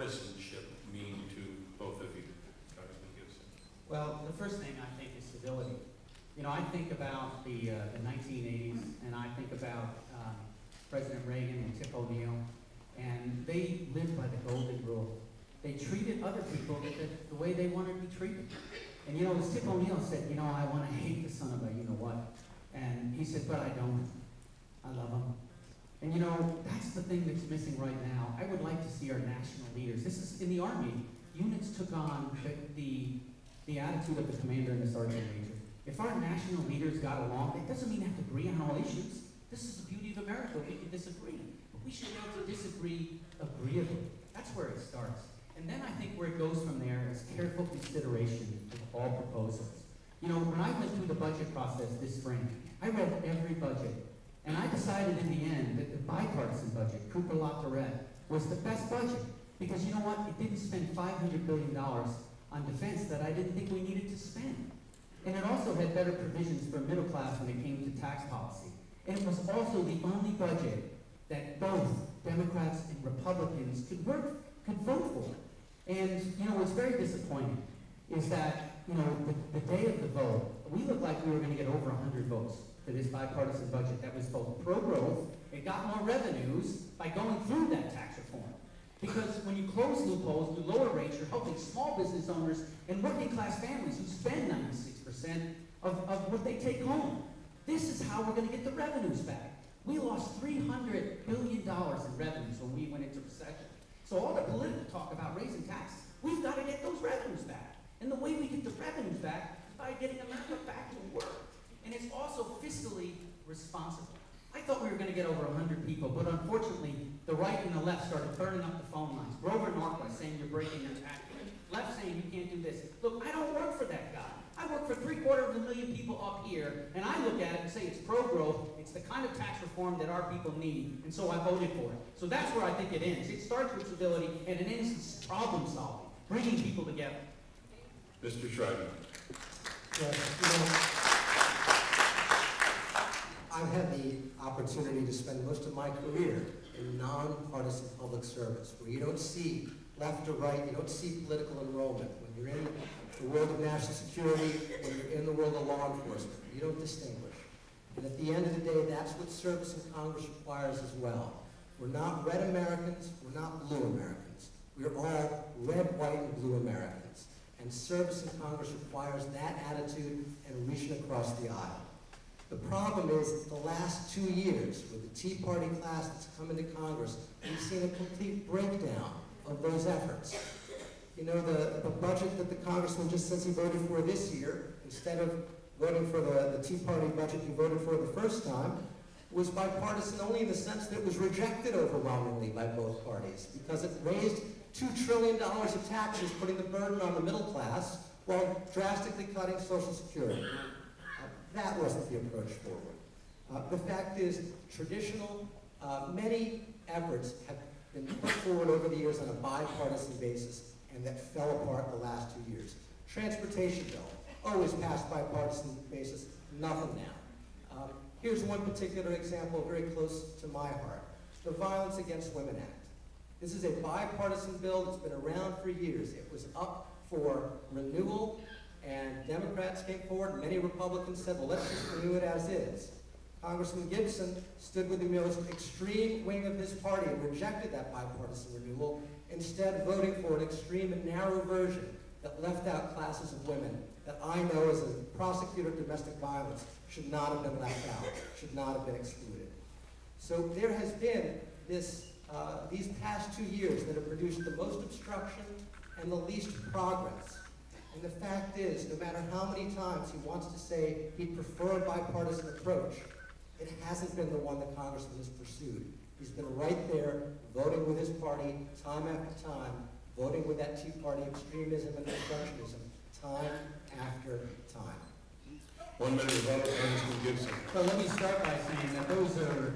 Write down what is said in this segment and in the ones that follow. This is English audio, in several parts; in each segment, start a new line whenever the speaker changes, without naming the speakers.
partisanship mean to both of you, Congressman Gibson?
Well, the first thing I think is civility. You know, I think about the 1980s, and I think about President Reagan and Tip O'Neill, and they lived by the golden rule. They treated other people the way they wanted to be treated. And you know, as Tip O'Neill said, you know, I want to hate the son of a you-know-what. And he said, but I don't. I love him. And you know, that's the thing that's missing right now. I would like to see our national leaders. This is, in the Army, units took on the attitude of the commander and the sergeant major. If our national leaders got along, it doesn't mean they have to agree on all issues. This is the beauty of America. We can disagree. But we should be able to disagree agreeably. That's where it starts. And then I think where it goes from there is careful consideration of all proposals. You know, when I went through the budget process this spring, I read every budget. And I decided in the end that the bipartisan budget, Cooper-Latourette, was the best budget. Because you know what? It didn't spend $500 billion on defense that I didn't think we needed to spend. And it also had better provisions for middle class when it came to tax policy. And it was also the only budget that both Democrats and Republicans could vote for. And, you know, what's very disappointing is that, you know, the day of the vote, we looked like we were going to get over 100 votes for this bipartisan budget that was both pro-growth, it got more revenues by going through that tax reform. Because when you close loopholes, you lower rates, you're helping small business owners and working class families who spend 96% of what they take home. This is how we're going to get the revenues back. We lost $300 billion in revenues when we went into recession. So all the political talk about raising taxes, we've got to get those revenues back. And the way we get the revenues back is by getting America back to work. And it's also fiscally responsible. I thought we were going to get over 100 people, but unfortunately, the right and the left started burning up the phone lines. Grover Norquist saying you're breaking your tax rate. Left saying you can't do this. Look, I don't work for that guy. I work for 750,000 people up here, and I look at it and say it's pro-growth, it's the kind of tax reform that our people need, and so I voted for it. So that's where I think it ends. It starts with civility, and it ends with problem solving, bringing people together.
Mr. Schreiber.
Yes, you know, I've had the opportunity to spend most of my career in nonpartisan public service, where you don't see left or right, you don't see political enrollment. When you're in the world of national security, when you're in the world of law enforcement, you don't distinguish. And at the end of the day, that's what service in Congress requires as well. We're not red Americans, we're not blue Americans. We're all red, white, and blue Americans. And service in Congress requires that attitude and reaching across the aisle. The problem is, the last 2 years, with the Tea Party class that's come into Congress, we've seen a complete breakdown of those efforts. You know, the budget that the congressman just says he voted for this year, instead of voting for the Tea Party budget he voted for the first time, was bipartisan only in the sense that it was rejected overwhelmingly by both parties, because it raised $2 trillion of taxes, putting the burden on the middle class, while drastically cutting Social Security. That wasn't the approach forward. The fact is, many efforts have been put forward over the years on a bipartisan basis, and that fell apart the last 2 years. Transportation bill, always passed bipartisan basis, nothing now. Here's one particular example very close to my heart, the Violence Against Women Act. This is a bipartisan bill that's been around for years. It was up for renewal, and Democrats came forward, and many Republicans said, well, let's just renew it as is. Congressman Gibson stood with the most extreme wing of his party and rejected that bipartisan renewal, instead voting for an extreme and narrow version that left out classes of women that I know as a prosecutor of domestic violence should not have been left out, should not have been excluded. So there has been these past 2 years that have produced the most obstruction and the least progress. And the fact is, no matter how many times he wants to say he'd prefer a bipartisan approach, it hasn't been the one that Congressman has pursued. He's been right there, voting with his party time after time, voting with that Tea Party extremism and obstructionism time after time.
1 minute rebuttal, Congressman Gibson.
Well, let me start by saying that those are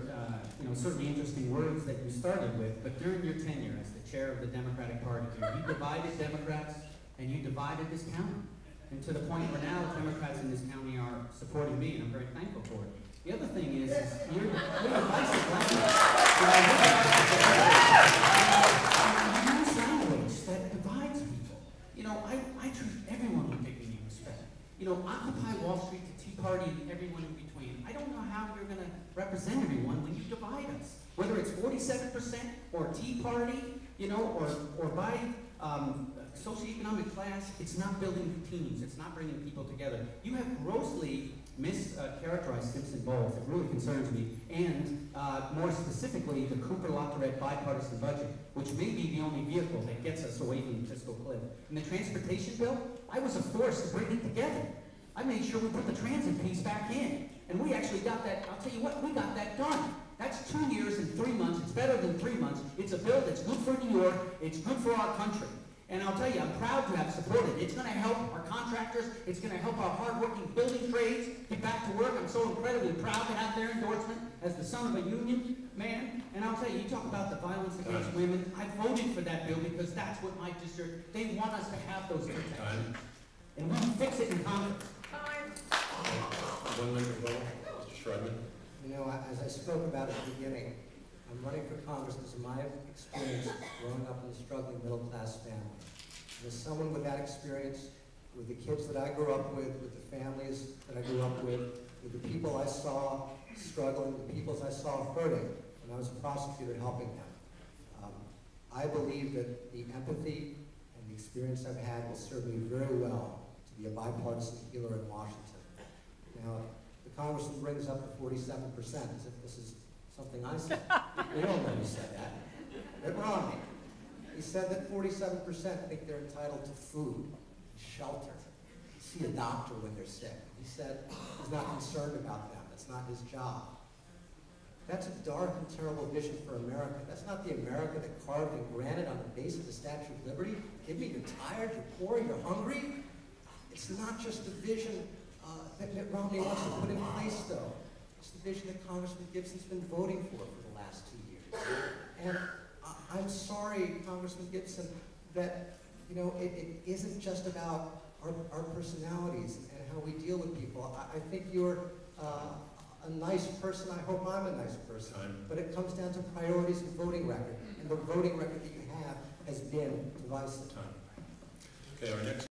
certainly interesting words that you started with, but during your tenure as the chair of the Democratic Party, you divided Democrats and you divided this county. And to the point where now Democrats in this county are supporting me, and I'm very thankful for it. The other thing is your divisive language. You use language how you're going to represent everyone when you divide us. Whether it's 47% or Tea Party, you know, or by socioeconomic class, it's not building teams. It's not bringing people together. You have grossly mischaracterized Simpson Bowles. It really concerns me. And more specifically, the Cooper-Latourette bipartisan budget, which may be the only vehicle that gets us away from the fiscal cliff. In the transportation bill, I was a force to bring it together. I made sure we put the transit piece back in. And we actually got that, I'll tell you what, we got that done. That's 2 years and 3 months. It's better than 3 months. It's a bill that's good for New York. It's good for our country. And I'll tell you, I'm proud to have supported it. It's going to help our contractors. It's going to help our hardworking building trades get back to work. I'm so incredibly proud to have their endorsement as the son of a union man. And I'll tell you, you talk about the violence against women. I voted for that bill because that's what my district, they want us to have those protections. And we'll fix it in Congress.
1 minute vote, Mr. Shredman.
You know, as I spoke about at the beginning, I'm running for Congress because of my experience growing up in a struggling middle-class family. And as someone with that experience, with the kids that I grew up with the families that I grew up with the people I saw struggling, the people I saw hurting when I was a prosecutor helping them, I believe that the empathy and the experience I've had will serve me very well to be a bipartisan healer in Washington. Now, the congressman brings up the 47% as if this is something I said. We all know he said that. Mitt Romney. He said that 47% think they're entitled to food, shelter, see a doctor when they're sick. He said he's not concerned about them. That's not his job. That's a dark and terrible vision for America. That's not the America that carved and granted on the base of the Statue of Liberty. Give me, you're tired, you're poor, you're hungry. It's not just the vision that Mitt Romney wants to put in place, though. It's the vision that Congressman Gibson's been voting for the last 2 years. And I'm sorry, Congressman Gibson, that it isn't just about our personalities and how we deal with people. I think you're a nice person. I hope I'm a nice person. But it comes down to priorities and voting record. And the voting record that you have has been divisive.
Okay, our next